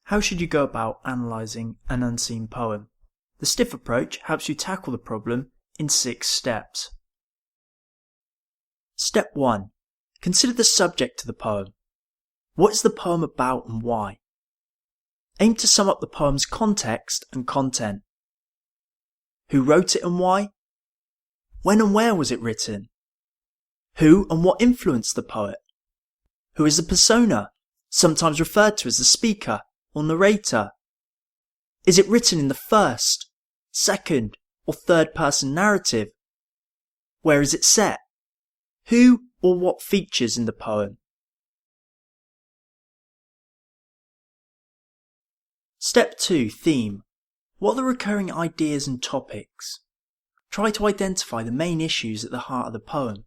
How should you go about analysing an unseen poem? The STTIFF approach helps you tackle the problem in 6 steps. Step 1. Consider the subject of the poem. What is the poem about and why? Aim to sum up the poem's context and content. Who wrote it and why? When and where was it written? Who and what influenced the poet? Who is the persona, sometimes referred to as the speaker or narrator? Is it written in the first, second, or third person narrative? Where is it set? Who or what features in the poem? Step 2. Theme. What are the recurring ideas and topics? Try to identify the main issues at the heart of the poem.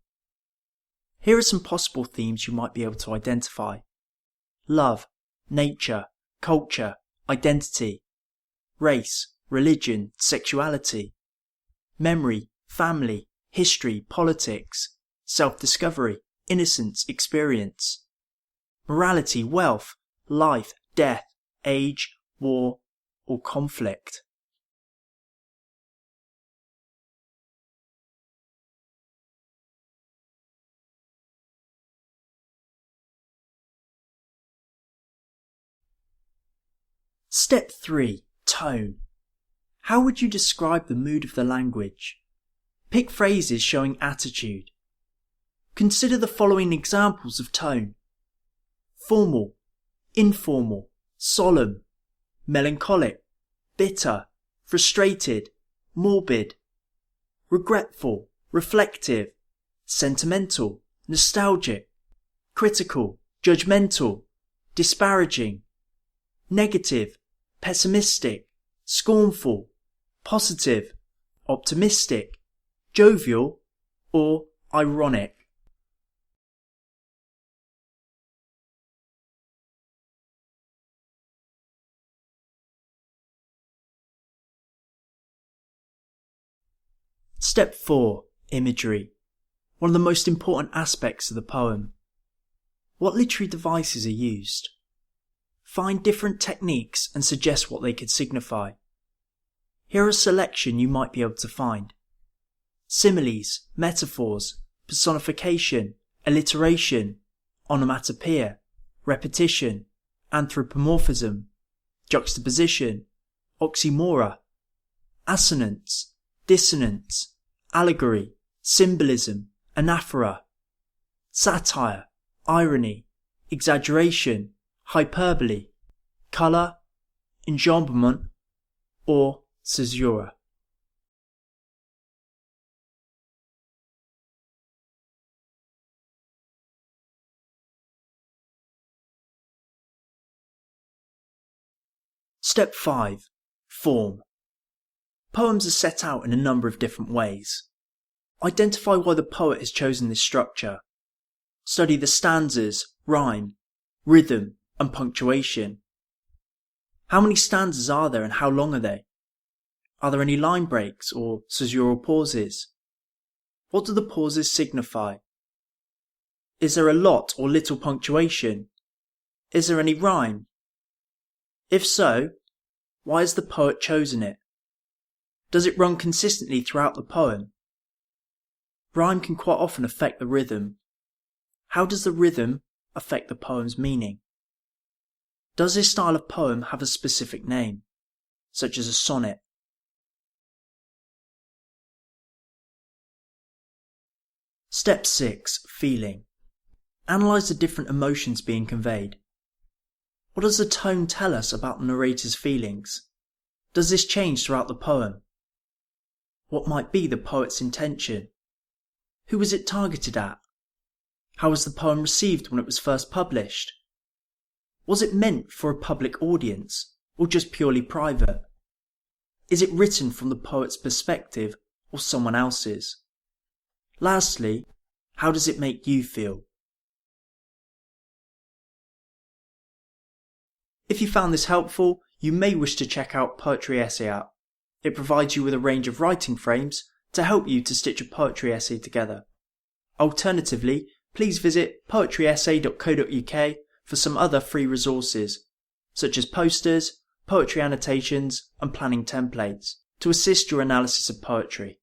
Here are some possible themes you might be able to identify. Love, nature, culture, identity, race, religion, sexuality, memory, family, history, politics, self-discovery, innocence, experience, morality, wealth, life, death, age, war, or conflict. Step 3. Tone. How would you describe the mood of the language? Pick phrases showing attitude. Consider the following examples of tone: formal, informal, solemn, melancholic, bitter, frustrated, morbid, regretful, reflective, sentimental, nostalgic, critical, judgmental, disparaging, negative, pessimistic, scornful, positive, optimistic, jovial, or ironic. Step 4. Imagery. One of the most important aspects of the poem. What literary devices are used? Find different techniques and suggest what they could signify. Here are a selection you might be able to find: similes, metaphors, personification, alliteration, onomatopoeia, repetition, anthropomorphism, juxtaposition, oxymora, assonance, dissonance, allegory, symbolism, anaphora, satire, irony, exaggeration, hyperbole, colour, enjambment, or caesura. Step 5. Form. Poems are set out in a number of different ways. Identify why the poet has chosen this structure. Study the stanzas, rhyme, rhythm, and punctuation. How many stanzas are there and how long are they? Are there any line breaks or caesural pauses? What do the pauses signify? Is there a lot or little punctuation? Is there any rhyme? If so, why has the poet chosen it? Does it run consistently throughout the poem? Rhyme can quite often affect the rhythm. How does the rhythm affect the poem's meaning? Does this style of poem have a specific name, such as a sonnet? Step 6. Feeling. Analyse the different emotions being conveyed. What does the tone tell us about the narrator's feelings? Does this change throughout the poem? What might be the poet's intention? Who was it targeted at? How was the poem received when it was first published? Was it meant for a public audience, or just purely private? Is it written from the poet's perspective or someone else's? Lastly, how does it make you feel? If you found this helpful, you may wish to check out Poetry Essay app. It provides you with a range of writing frames to help you to stitch a poetry essay together. Alternatively, please visit poetryessay.co.uk for some other free resources, such as posters, poetry annotations, and planning templates, to assist your analysis of poetry.